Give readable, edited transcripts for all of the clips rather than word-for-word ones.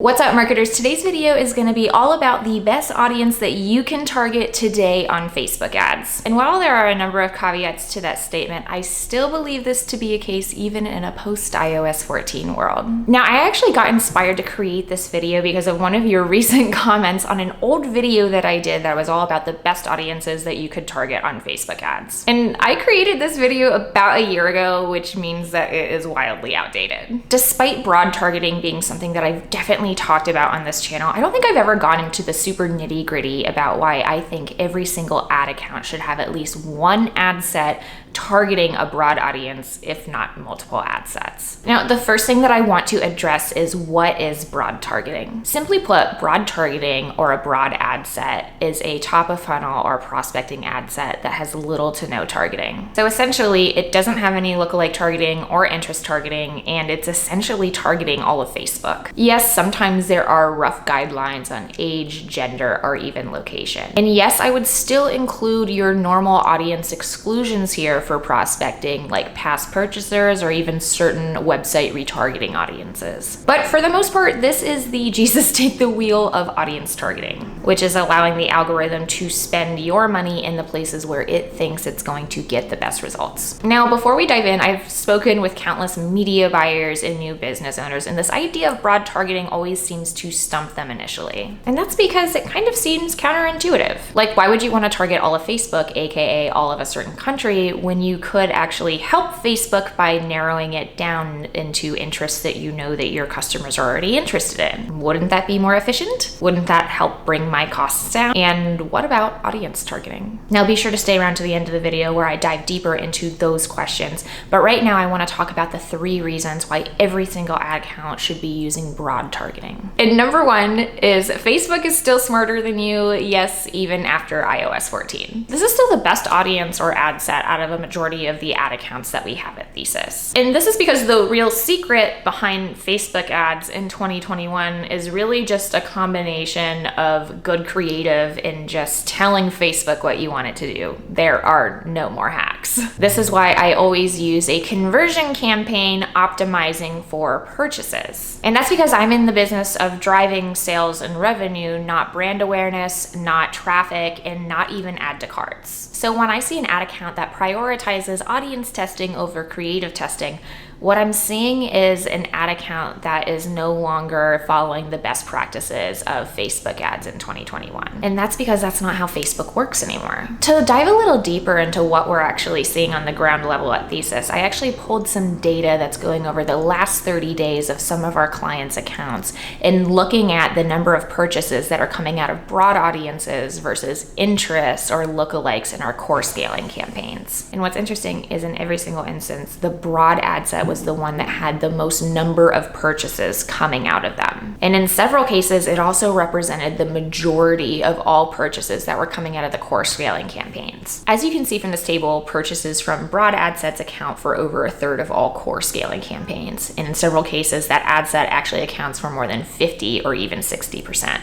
What's up, marketers? Today's video is going to be all about the best audience that you can target today on Facebook ads. And while there are a number of caveats to that statement, I still believe this to be a case even in a post-iOS 14 world. Now, I actually got inspired to create this video because of one of your recent comments on an old video that I did that was all about the best audiences that you could target on Facebook ads. And I created this video about a year ago, which means that it is wildly outdated. Despite broad targeting being something that I've definitely talked about on this channel, I don't think I've ever gone into the super nitty-gritty about why I think every single ad account should have at least one ad set targeting a broad audience, if not multiple ad sets. Now, the first thing that I want to address is what is broad targeting. Simply put, broad targeting or a broad ad set is a top of funnel or prospecting ad set that has little to no targeting. So essentially, it doesn't have any lookalike targeting or interest targeting, and it's essentially targeting all of Facebook. Yes, sometimes there are rough guidelines on age, gender, or even location. And yes, I would still include your normal audience exclusions here for prospecting, like past purchasers or even certain website retargeting audiences. But for the most part, this is the Jesus take the wheel of audience targeting, which is allowing the algorithm to spend your money in the places where it thinks it's going to get the best results. Now, before we dive in, I've spoken with countless media buyers and new business owners, and this idea of broad targeting always seems to stump them initially. And that's because it kind of seems counterintuitive. Like, why would you want to target all of Facebook, aka all of a certain country, when you could actually help Facebook by narrowing it down into interests that you know that your customers are already interested in? Wouldn't that be more efficient? Wouldn't that help bring my costs down? And what about audience targeting? Now, be sure to stay around to the end of the video where I dive deeper into those questions. But right now, I want to talk about the 3 reasons why every single ad account should be using broad targeting. And number 1 is Facebook is still smarter than you, yes, even after iOS 14. This is still the best audience or ad set out of a majority of the ad accounts that we have at Thesis. And this is because the real secret behind Facebook ads in 2021 is really just a combination of good creative and just telling Facebook what you want it to do. There are no more hacks. This is why I always use a conversion campaign optimizing for purchases. And that's because I'm in the business of driving sales and revenue, not brand awareness, not traffic, and not even add to carts. So when I see an ad account that prioritizes audience testing over creative testing, what I'm seeing is an ad account that is no longer following the best practices of Facebook ads in 2021. And that's because that's not how Facebook works anymore. To dive a little deeper into what we're actually seeing on the ground level at Thesis, I actually pulled some data that's going over the last 30 days of some of our clients' accounts and looking at the number of purchases that are coming out of broad audiences versus interests or lookalikes in our core scaling campaigns. And what's interesting is in every single instance, the broad ad set was the one that had the most number of purchases coming out of them. And in several cases, it also represented the majority of all purchases that were coming out of the core scaling campaigns. As you can see from this table, purchases from broad ad sets account for over 1/3 of all core scaling campaigns. And in several cases, that ad set actually accounts for more than 50 or even 60%.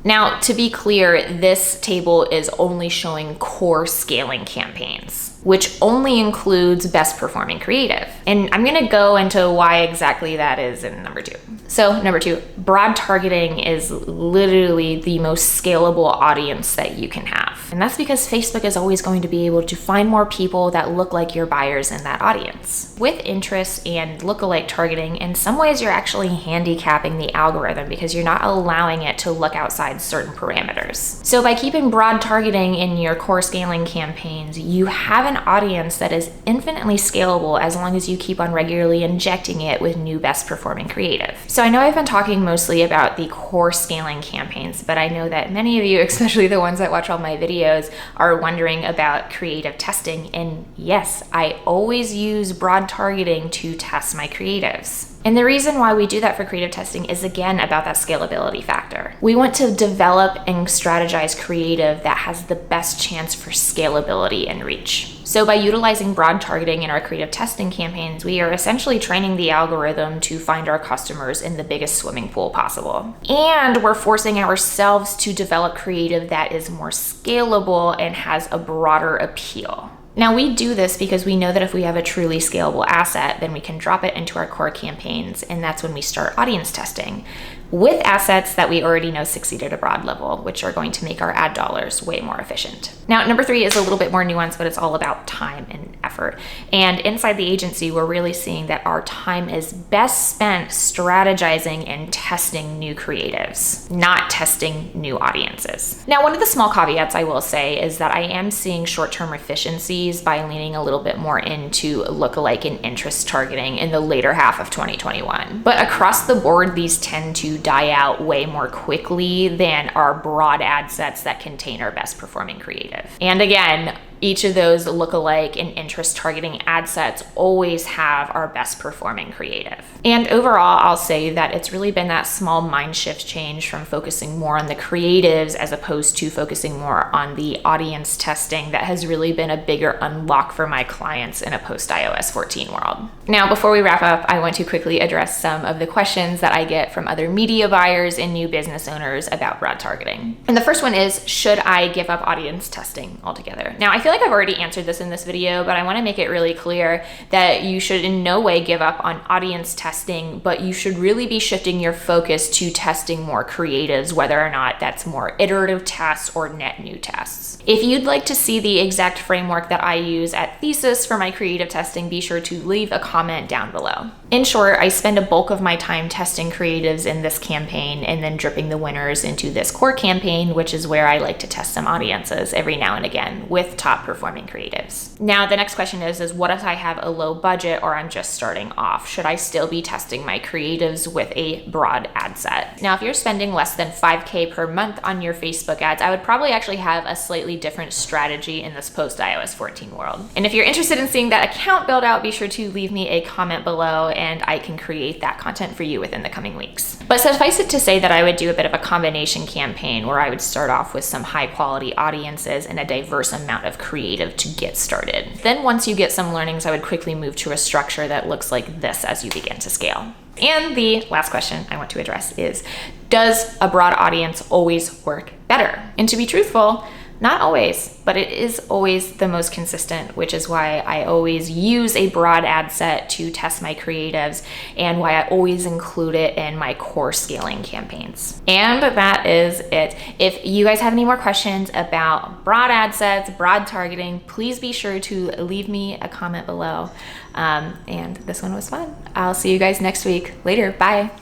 Now, to be clear, this table is only showing core scaling campaigns, which only includes best performing creative. And I'm gonna go into why exactly that is in number 2. So number 2, broad targeting is literally the most scalable audience that you can have. And that's because Facebook is always going to be able to find more people that look like your buyers in that audience. With interest and lookalike targeting, in some ways you're actually handicapping the algorithm because you're not allowing it to look outside certain parameters. So by keeping broad targeting in your core scaling campaigns, you have an audience that is infinitely scalable as long as you keep on regularly injecting it with new best performing creative. So I know I've been talking mostly about the core scaling campaigns, but I know that many of you, especially the ones that watch all my videos, are wondering about creative testing. And yes, I always use broad targeting to test my creatives. And the reason why we do that for creative testing is again about that scalability factor. We want to develop and strategize creative that has the best chance for scalability and reach. So by utilizing broad targeting in our creative testing campaigns, we are essentially training the algorithm to find our customers in the biggest swimming pool possible. And we're forcing ourselves to develop creative that is more scalable and has a broader appeal. Now we do this because we know that if we have a truly scalable asset, then we can drop it into our core campaigns, and that's when we start audience testing. with assets that we already know succeed at a broad level, which are going to make our ad dollars way more efficient. Now, number 3 is a little bit more nuanced, but it's all about time and effort. And inside the agency, we're really seeing that our time is best spent strategizing and testing new creatives, not testing new audiences. Now, one of the small caveats I will say is that I am seeing short-term efficiencies by leaning a little bit more into lookalike and interest targeting in the later half of 2021. But across the board, these tend to die out way more quickly than our broad ad sets that contain our best performing creative. And again, each of those lookalike and interest targeting ad sets always have our best performing creative. And overall, I'll say that it's really been that small mind shift change from focusing more on the creatives as opposed to focusing more on the audience testing that has really been a bigger unlock for my clients in a post iOS 14 world. Now, before we wrap up, I want to quickly address some of the questions that I get from other media buyers and new business owners about broad targeting. And the first one is, should I give up audience testing altogether? Now, I feel like I've already answered this in this video, but I want to make it really clear that you should in no way give up on audience testing, but you should really be shifting your focus to testing more creatives, whether or not that's more iterative tests or net new tests. If you'd like to see the exact framework that I use at Thesis for my creative testing, be sure to leave a comment down below. In short, I spend a bulk of my time testing creatives in this campaign and then dripping the winners into this core campaign, which is where I like to test some audiences every now and again with top performing creatives. Now, the next question is what if I have a low budget or I'm just starting off? Should I still be testing my creatives with a broad ad set? Now, if you're spending less than $5K per month on your Facebook ads, I would probably actually have a slightly different strategy in this post iOS 14 world. And if you're interested in seeing that account build out, be sure to leave me a comment below and I can create that content for you within the coming weeks. But suffice it to say that I would do a bit of a combination campaign where I would start off with some high quality audiences and a diverse amount of creative to get started. Then once you get some learnings, I would quickly move to a structure that looks like this as you begin to scale. And the last question I want to address is, does a broad audience always work better? And to be truthful, not always, but it is always the most consistent, which is why I always use a broad ad set to test my creatives and why I always include it in my core scaling campaigns. And that is it. If you guys have any more questions about broad ad sets, broad targeting, please be sure to leave me a comment below. And this one was fun. I'll see you guys next week. Later. Bye.